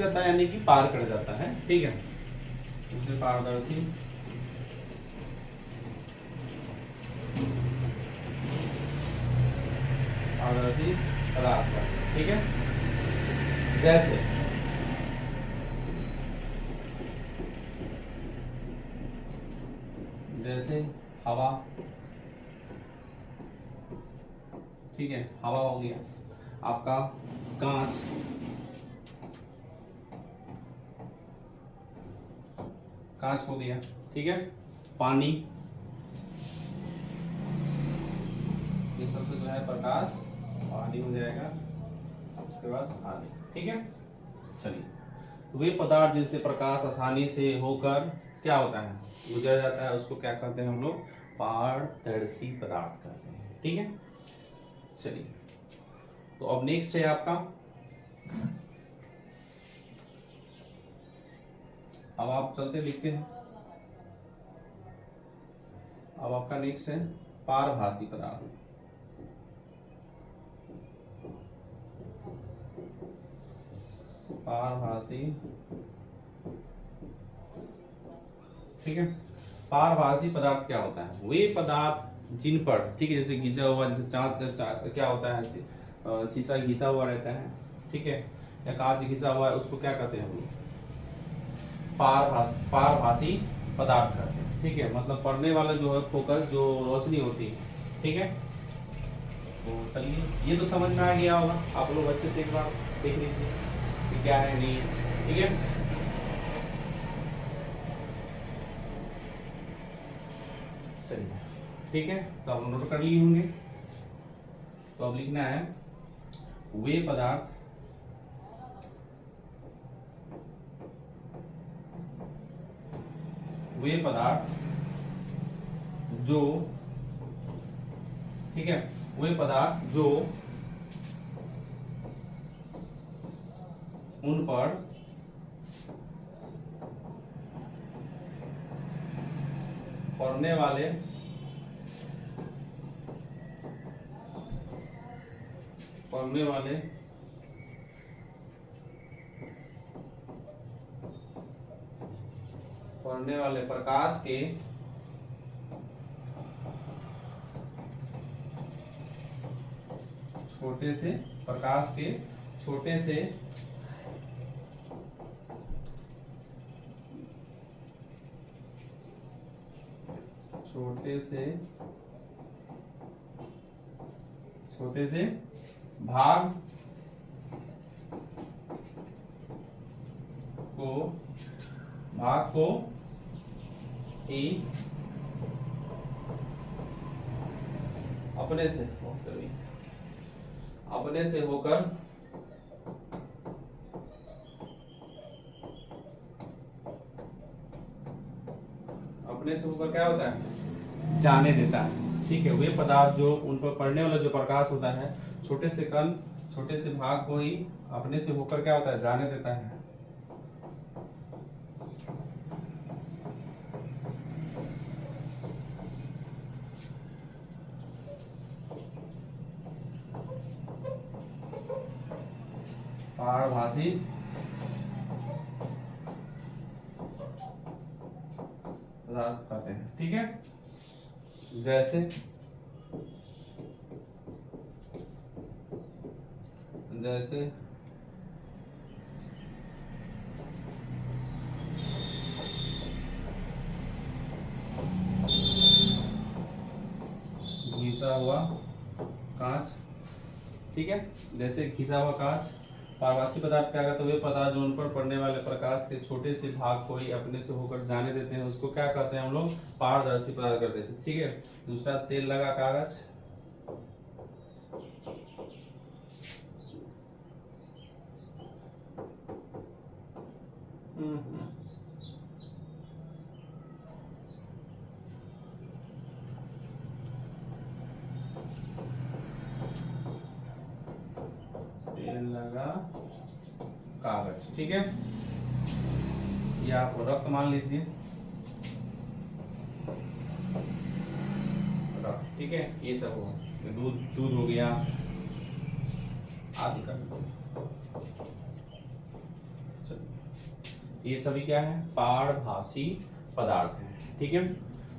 रहता है यानी कि पार कर जाता है, ठीक है। उसे पारदर्शी पारदर्शी पदार्थ कहते हैं, ठीक है। जैसे हवा, ठीक है, हवा हो गया आपका, कांच, कांच हो गया, ठीक है, पानी, ये सबसे जो है प्रकाश, पानी हो जाएगा, उसके बाद आगे, ठीक है। चलिए, तो वे पदार्थ जिनसे प्रकाश आसानी से होकर क्या होता है, गुजर जाता है, उसको क्या कहते हैं हम लोग, पारदर्शी पदार्थ कहते हैं, ठीक है। चलिए, तो अब नेक्स्ट है आपका, अब आप चलते लिखते हैं। अब आपका नेक्स्ट है पारभासी पदार्थ। पारभासी, ठीक है। पारभासी पदार्थ क्या होता है, वे पदार्थ जिन पर, ठीक है, जैसे घिसा हुआ, जैसे चाँद क्या होता है, शीशा घिसा हुआ रहता है, ठीक है, या कांच घिसा हुआ है, उसको क्या कहते हैं हम लोग, पारभासी पदार्थ कहते हैं, ठीक है। मतलब पढ़ने वाला जो है फोकस, जो रोशनी होती है, ठीक है। तो चलिए, ये तो समझ में आ गया होगा, आप लोग अच्छे से एक बार देख लीजिए कि क्या है, नहीं है, ठीक है। चलिए, ठीक है, तो आप नोट कर लिए होंगे। तो अब लिखना है वे पदार्थ जो, ठीक है, वे पदार्थ जो उन पर पड़ने वाले प्रकाश के छोटे से भाग को ही अपने से होकर क्या होता है, जाने देता है, ठीक है। वे पदार्थ जो उन पर पड़ने वाला जो प्रकाश होता है, छोटे से भाग को ही अपने से होकर क्या होता है, जाने देता है। पारभासी पदार्थ कहते हैं, ठीक है। जैसे घिसा हुआ कांच, ठीक है, जैसे घिसा हुआ कांच। पारभासी पदार्थ क्या कहते हैं, वे पदार्थ जो उन पर पड़ने वाले प्रकाश के छोटे से भाग को ही अपने से होकर जाने देते हैं, उसको क्या कहते हैं हम लोग, पारदर्शी पदार्थ कहते हैं, ठीक है। दूसरा, तेल लगा कागज, तेल लगा कागज, ठीक है। ये आप रक्त मान लीजिए, रक्त, ठीक है। ये सब हो, दूध हो गया आदि का, ये सभी क्या है, पारभासी पदार्थ है। ठीक है,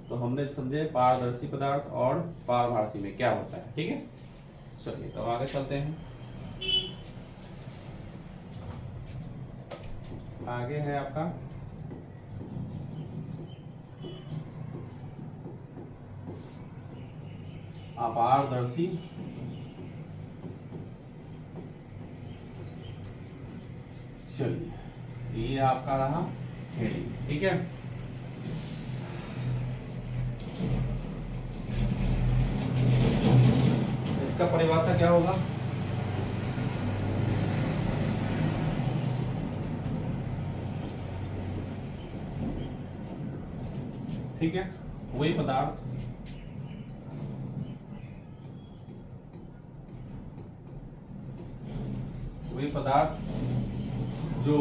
तो हमने समझे पारदर्शी पदार्थ और पारभासी में क्या होता है। ठीक है, चलिए तो आगे चलते हैं। आगे है आपका अपारदर्शी चलिए ये आपका रहा हेडिंग। ठीक है, इसका परिभाषा क्या होगा, ठीक है, वही पदार्थ जो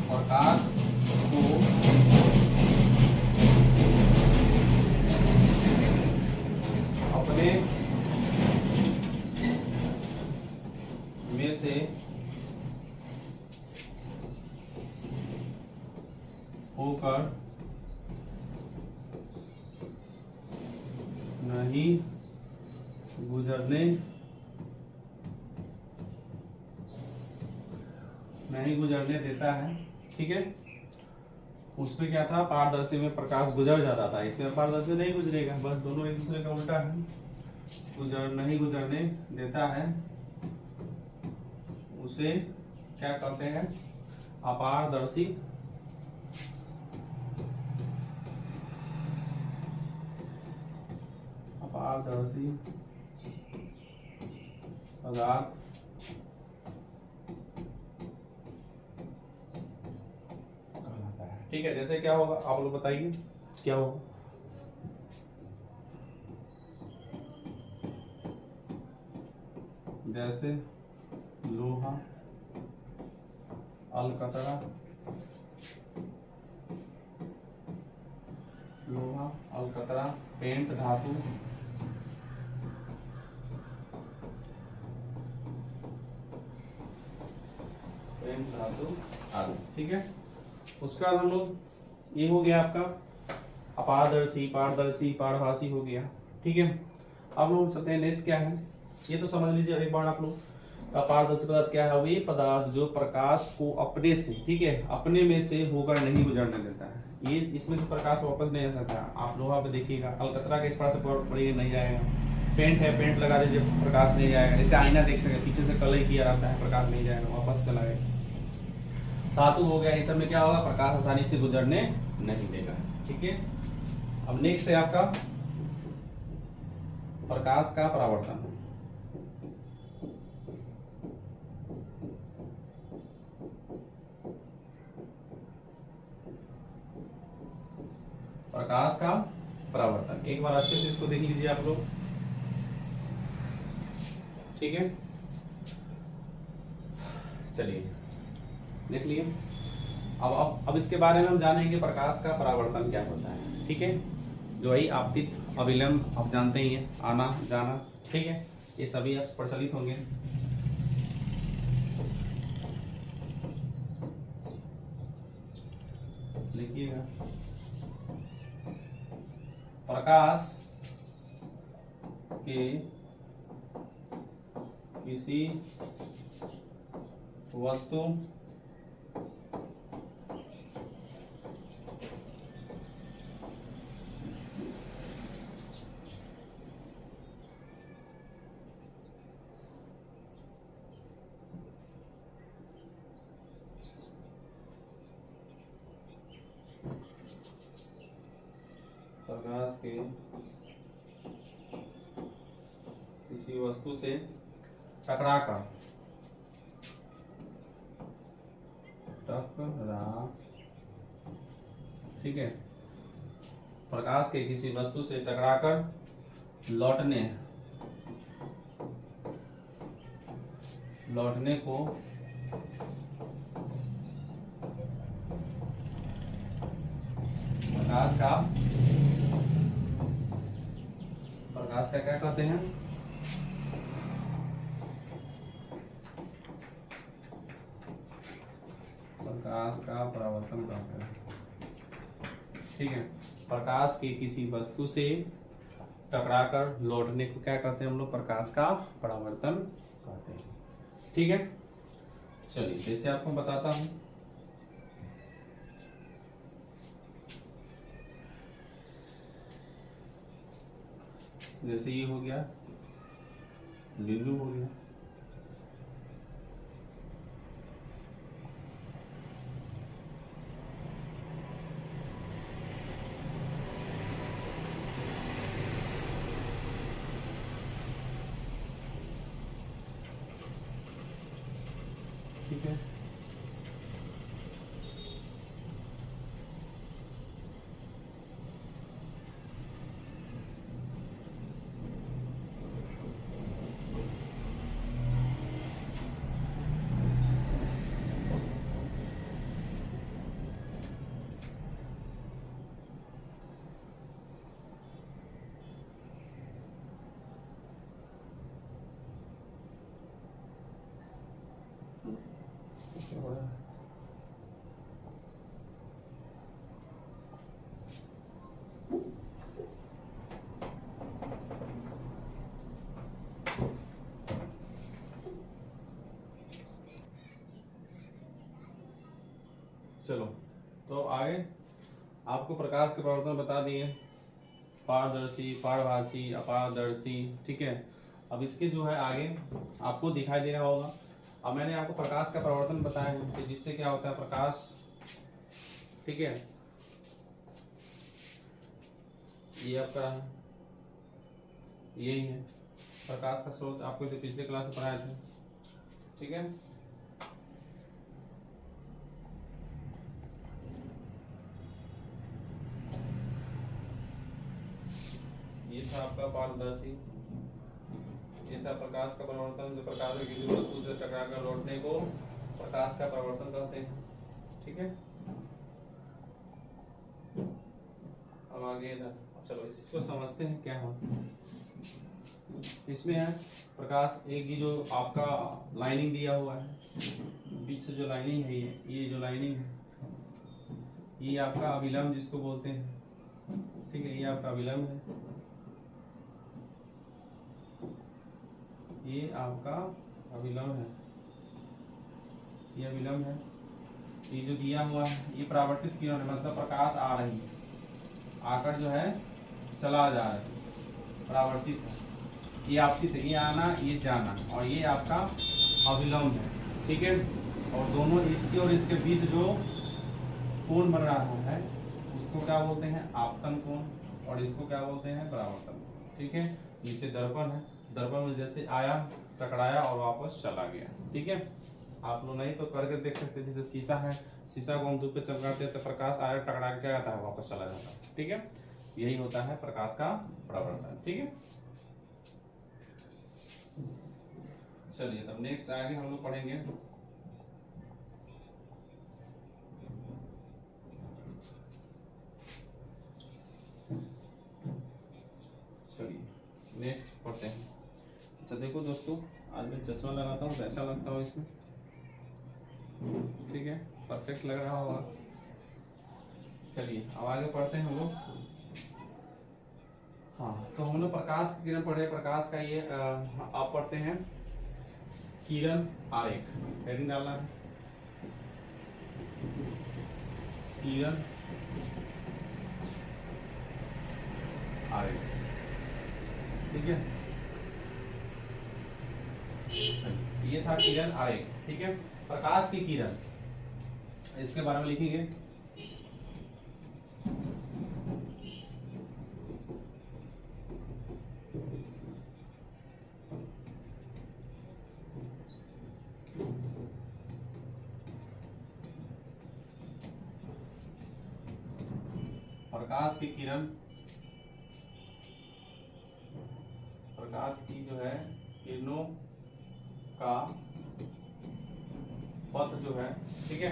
प्रकाश को अपने में से होकर नहीं गुजरने देता है। ठीक है, उसमें क्या था, पारदर्शी में प्रकाश गुजर जाता था, इसमें पारदर्शी नहीं गुजरेगा, बस दोनों एक दूसरे का उल्टा है। नहीं गुजरने देता है उसे क्या कहते हैं, अपारदर्शी पदार्थ कहलाता है। ठीक है, जैसे क्या होगा आप लोग बताइए क्या होगा, जैसे लोहा, अलकतरा, पेंट धातु, आदि। ठीक है, उसका हम लोग ये हो गया आपका अपारदर्शी, पारदर्शी, पारभासी हो गया। ठीक है, अब लोग चलते हैं नेक्स्ट क्या है, ये तो समझ लीजिए एक बार आप लोग। अपारदर्शी पदार्थ क्या है, वे पदार्थ जो प्रकाश को अपने से, ठीक है, अपने में से होकर नहीं गुजरने देता है। ये इसमें से प्रकाश वापस नहीं आ सकता। आप लोहा पे देखिएगा, अलकतरा के इस पार से पड़िए नहीं जाएगा, पेंट है, पेंट लगा दीजिए प्रकाश नहीं जाएगा, जैसे आईना देख सकते पीछे से कलर किया रहता है, प्रकाश नहीं जाएगा, वापस चला गया। धातु हो गया, इस सब में क्या होगा, प्रकाश आसानी से गुजरने नहीं देगा। ठीक है, अब नेक्स्ट है आपका प्रकाश का परावर्तन। प्रकाश का परावर्तन, एक बार अच्छे से इसको देख लीजिए आप लोग। ठीक है, चलिए देख लिए। अब इसके बारे में हम जानेंगे प्रकाश का परावर्तन क्या होता है। ठीक है, जो वही आपतित, अविलंब आप जानते ही हैं, आना जाना। ठीक है, ये सभी आप प्रचलित होंगे। लिखिएगा, प्रकाश के किसी वस्तु प्रकाश के किसी वस्तु से टकरा, ठीक है, प्रकाश के किसी वस्तु से टकराकर लौटने को प्रकाश का क्या कहते हैं, प्रकाश का परावर्तन कहते हैं। ठीक है, प्रकाश के किसी वस्तु से टकराकर लौटने को क्या कहते हैं हम लोग? प्रकाश का परावर्तन कहते हैं। ठीक है, चलिए जैसे आपको बताता हूं। जैसे ये हो गया, बिंदु हो गया, ठीक है। चलो तो आगे आपको प्रकाश के प्रवर्तन बता दिए, पारदर्शी, पारभासी, अपारदर्शी। ठीक है, अब इसके जो है आगे आपको दिखाई दे रहा होगा। अब मैंने आपको प्रकाश का प्रवर्तन बताया है कि जिससे क्या होता है प्रकाश। ठीक है, ये आपका यही है प्रकाश का स्रोत, आपको जो पिछले क्लास में पढ़ाया था। ठीक है, ये था आपका पारदर्शी, ये था प्रकाश का परिवर्तन, जो प्रकाश में किसी वस्तु से टकराकर लौटने को प्रकाश का परिवर्तन कहते हैं। ठीक है, अब आगे इधर चलो इस चीज को समझते हैं क्या है। इसमें है प्रकाश, एक ये जो आपका लाइनिंग दिया हुआ है, बीच से जो लाइनिंग है, ये जो लाइनिंग है, ये आपका अभिलंब जिसको बोलते हैं। ठीक है, ये आपका अभिलंब है, ये आपका अभिलंब है, ये अभिलंब है। ये जो दिया हुआ है ये परावर्तित किरण है, मतलब प्रकाश आ रही है, आकर जो है चला जा रहा है, परावर्तित है। ये आपतित है, ये आना ये जाना, और ये आपका अभिलंब है। ठीक है, और दोनों इसके और इसके बीच जो कोण बन रहा है उसको क्या बोलते हैं? आपतन कोण, और इसको क्या बोलते हैं? परावर्तन। ठीक है, नीचे दर्पण है, दर्पण में जैसे आया टकराया और वापस चला गया। ठीक है, आप लोग नहीं तो करके देख सकते, जैसे शीशा है, शीशा को हम धूप पे चमकाते हैं तो प्रकाश आया टकरा के क्या आता है? वापस चला जाता है। ठीक है, यही होता है प्रकाश का परावर्तन। ठीक है, चलिए तब नेक्स्ट आगे हम लोग पढ़ेंगे चलिए नेक्स्ट पढ़ते हैं। अच्छा देखो दोस्तों, आज मैं चश्मा लगाता हूँ तो ऐसा लगता हो इसमें। ठीक है, परफेक्ट लग रहा होगा। चलिए अब आगे पढ़ते हैं हम लोग। हाँ, तो हम लोग प्रकाश की किरण पढ़े, प्रकाश का ये आप पढ़ते हैं किरण आरेख, हेडिंग डालना है किरण आरेख। ठीक है, ये था किरण आरेख। ठीक है, प्रकाश की किरण, इसके बारे में लिखेंगे। प्रकाश की किरण, प्रकाश की जो है किरणों का पथ जो है, ठीक है,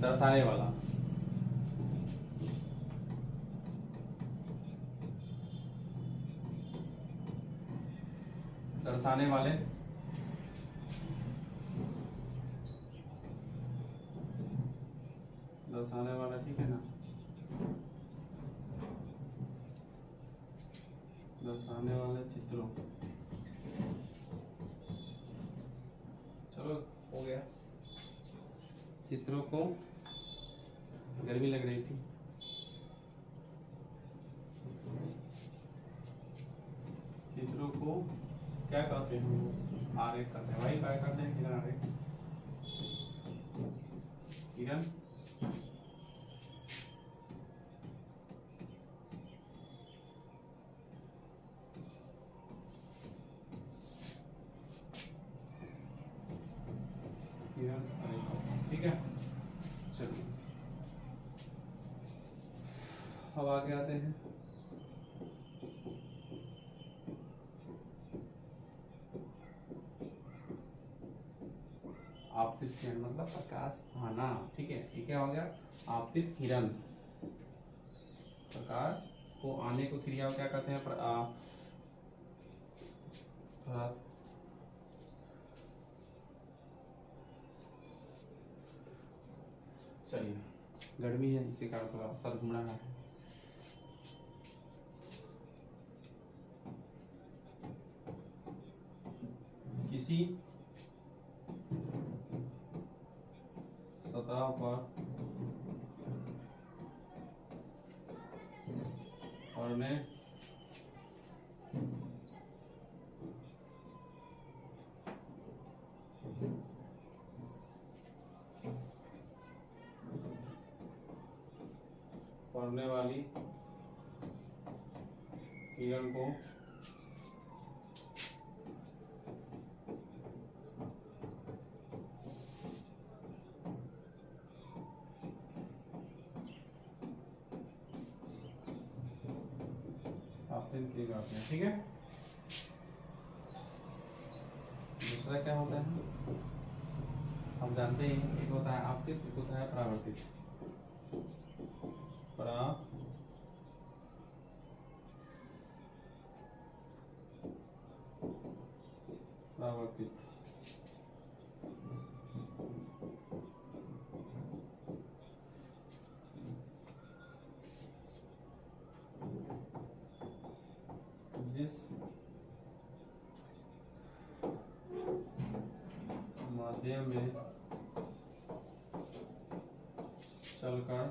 दर्शाने वाला, दर्शाने वाले दर्शाने वाला, ठीक है ना, दर्शाने वाले चित्रों। चलो हो गया। चित्रों को, गर्मी लग रही थी, चित्रों को क्या कहते हैं? आरेख कहते हैं। भाई क्या कहते हैं? किरण आरेख। किरण किरण आरेख, ठीक है। चलिए अब आगे आते हैं। आपतित किरण मतलब प्रकाश आना, ठीक है। ये क्या हो गया? आपतित किरण। प्रकाश को आने को क्रिया क्या कहते हैं? चलिए, गर्मी है इसी कारण थोड़ा सर घूम रहा है। किसी सतह पर पड़ने पड़ने वाली किरण को आपतित किरण कहते हैं, ठीक है। दूसरा क्या होता है? हम जानते हैं, एक होता है आपतित, एक होता है परावर्तित। परावर्तित जिस माध्यम में चलकर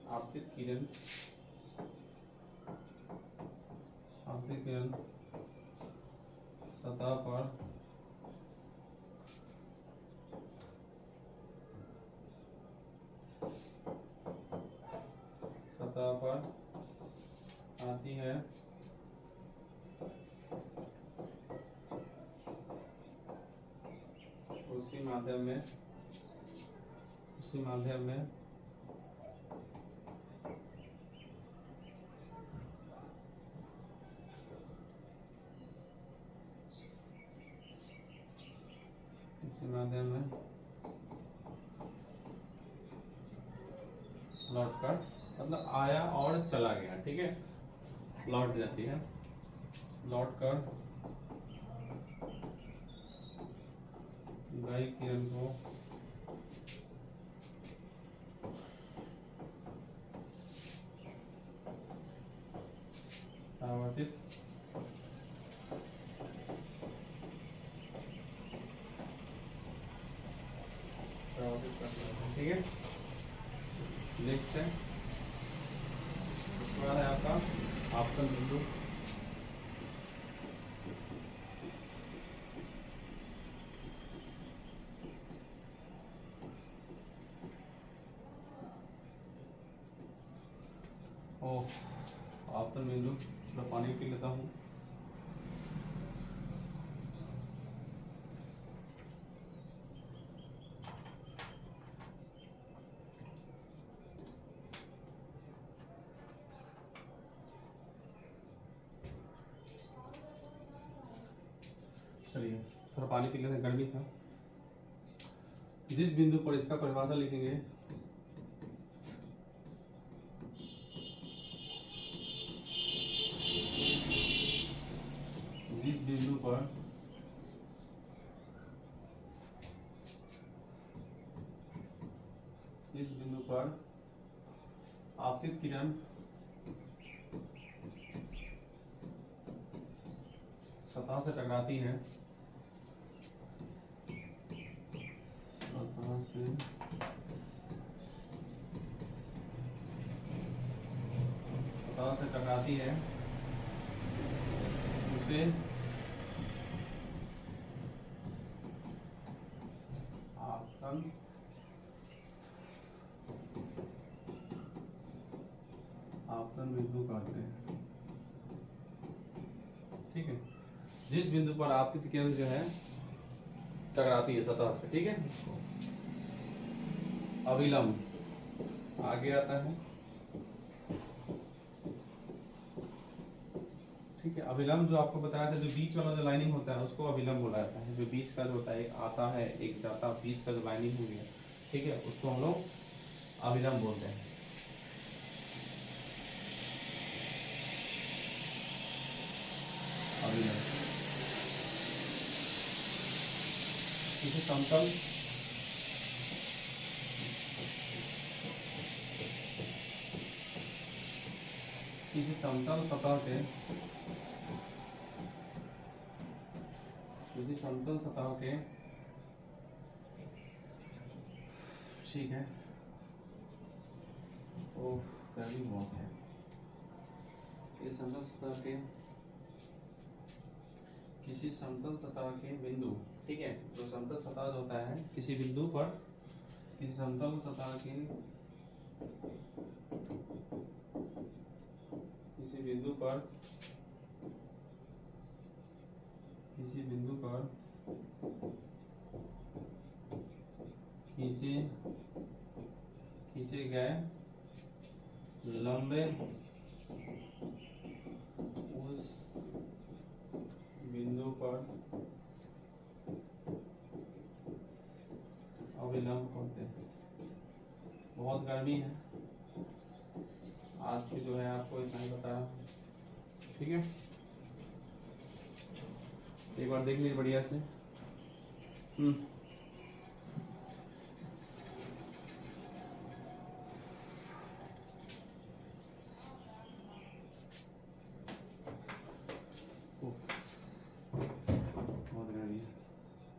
आपतित किरण सतह पर आती है, उसी माध्यम में लौटकर, मतलब आया और चला गया, ठीक है, लौट जाती है, लौटकर गई किरण को परावर्तित करती है, ठीक है। नेक्स्ट है, उसके बाद है आपका आपतन बिंदु। आपतन बिंदु, थोड़ा पानी पी लेता हूँ। चलिए थोड़ा पानी पी लेते हैं, गर्मी था। जिस बिंदु पर, इसका परिभाषा लिखेंगे, जिस बिंदु पर इस बिंदु पर आपतित किरण सतह से टकराती है, सतह से टकराती है, उसे आपतन बिंदु कहते हैं। ठीक है, जिस बिंदु पर आपतित किरण जो है टकराती है सतह से। ठीक है, अविलंब आगे आता है। ठीक है, अविलंब जो आपको बताया था, जो बीच वाला जो लाइनिंग होता है उसको अविलंब बोला जाता है। जो बीच का जो होता है, एक आता है एक जाता, बीच का जो लाइनिंग हो गया, ठीक है, उसको हम लोग अविलंब बोलते हैं। अविलंब किसी समतल सतह के, किसी समतल सतह के, ठीक है, ओह गर्मी बहुत है, ये समतल सतह के, किसी समतल सतह के बिंदु, ठीक है, जो समतल सतह होता है किसी बिंदु पर, किसी समतल सतह के किसी बिंदु पर, किसी बिंदु पर खींचे गए लंबे, उस बिंदु पर अविलंब होते हैं। बहुत गर्मी है आज की, जो है आपको इतना ही बताया। ठीक है, एक बार देख लीजिए बढ़िया से।